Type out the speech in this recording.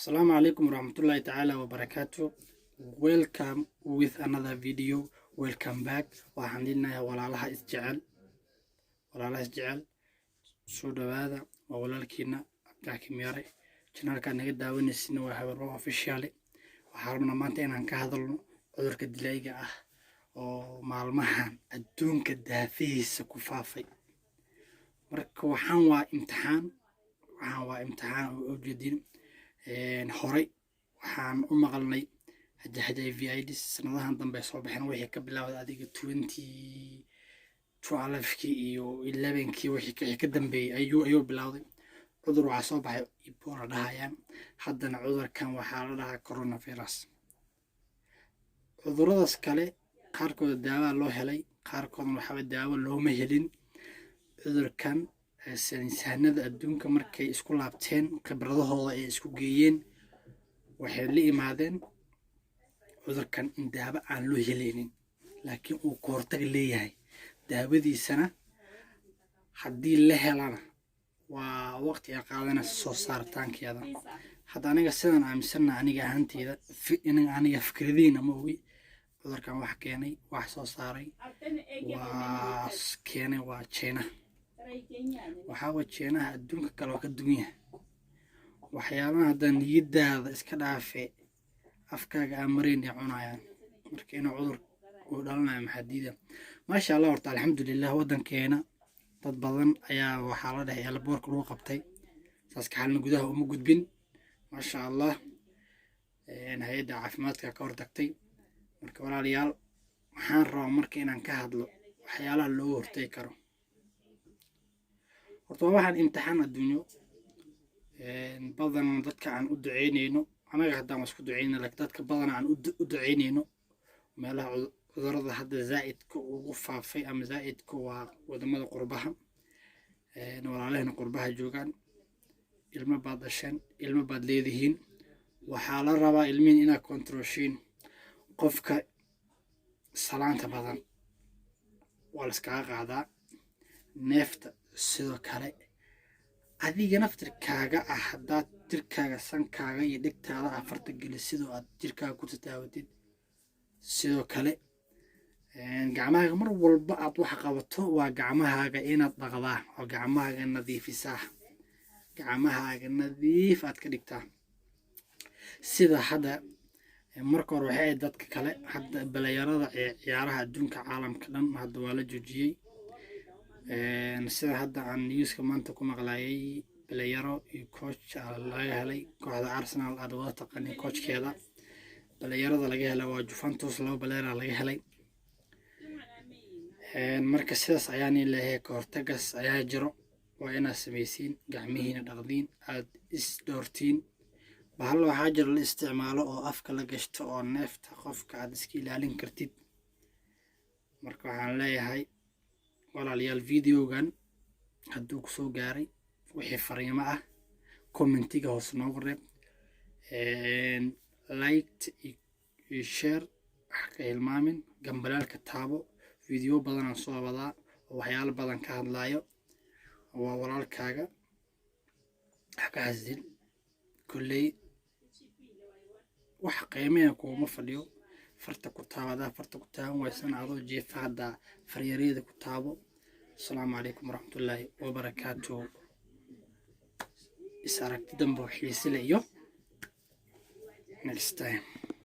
Assalamu alaikum warahmatullahi ta'ala wabarakatuh. Welcome with another video. Welcome back. Waxaan leenahay walaalaha isjecel. Soo dhawaada waa walaalkiina Abdulhakim Yare. Channelka naga daawanaysiina waa Habarro Official. Waxaan rabnaa maanta inaan ka hadalno cudurka dilayga ah oo maalmahan adduunka daafihiisa ku faafay. Marka waxaan waa imtixaan oo ujeedin horey waxaan u maqalnay HIV/AIDS sanadahan dambe soo baxeen wixii ka bilowday adiga 2012kii iyo 11kii wixii ka dambeeyay ayuu bilowday cudur waxa soo baxay Ebola dhahayaan haddana cudurkan waxaa la dhahaa coronavirus. Cuduradaas kale qaarkood daawo loo helay qaarkoodna waxba daawo looma helin. Cudurkan saynisahanada adduunka markay isku laabteen khibradahooda ay isku geeyeen waxay la imaadeen cudurkan in daawo aan loo heleynin laakiin uu ka hortag leeyahay daawadiisana haddii la helana waa waqti ay qaadanayso soo saaritaankeeda. hadda aniga sidaan aaminsanahay aniga ahaanteyda aniga fikradiina ma ogi cudurkan wax keenay wax soo saaray waa China. waxaa wajeenaha adduunka kale oo ka dunya waxyaabaha hadda niyadaada iska dhaafe afkaaga amareyn ay cunayaan marka inuu cudur uu dhalanayo maxadiida maasha Allah horta alxamdulillah wadankeena dad badan ayaa waxaa la dhahay laboorka lagu qabtay saas ka xalna gudaha uma gudbin maasha Allah hay'adda caafimaadka ka hortagtay marka walaalayaal waxaan rabaa marka inaan ka hadlo waxyaalaha loo hortay karo. horta waxaan imtixaan adduunyo badan dadka aan u duceynayno anaga haddaan isku duceynay laakiin dadka badan aan u duceynayno meelaha cudurada hadda zaa'idka ugu faafay ama zaa'idka waa wadamada qurbaha walaalahayna qurbaha joogaan ilmo baad dhasheen ilmo baad leedihiin waxaa la rabaa ilmihin inaad kontrolshiin qofka salaanta badan waa la iskaga qaadaa neefta sidoo kale adiga naftirkaaga ah haddaad jirkaaga sankaaga iyo dhegtaada afarta gelisidoo aad jirkaaga ku tataawatid sidoo kale gacmahaaga mar walba aad wax qabato waa gacmahaaga inaad dhaqdaa oo gacmahaaga nadiifisaa gacmahaaga nadiif aad ka dhigtaa sida hadda marka hore waxay dadka kale hadda balaayarada ee ciyaaraha adduunka caalamka dhan hadda waa la joojiyay sida hadda aan newska maanta ku maqlayay balayaro iyo coach laga helay kooxda Arsenal aad wada taqaanay coachkeeda balayarada laga helay waa Juventus laba balayara laga helay marka sidaas ayaan ilaahay ka hortagas ayaa jiro waa inaad samaysiin gacmihiina dhaqdiin aad is doortiin bahal waxaa jira la isticmaalo oo afka la gashto oo neefta qofka aad iska ilaalin kartid marka waxaan leeyahay walaalayaal videogan hadduu ku soo gaaray wixii fariimo ah commentiga hoos noogu reeb like iyo share ka hilmaamin gambalaalka taabo video badan aan soo wadaa oo waxyaalo badan ka hadlayo waa walaalkaaga ka hasdin kulley wax qiimeeya kuma fadhiyo farta ku taaban waysan adoo jeefa hadda faryareeda ku taabo. Assalamu alaikum warahmatullahi wabarakatuh. Is aragti dambe xiiso leh iyo next time.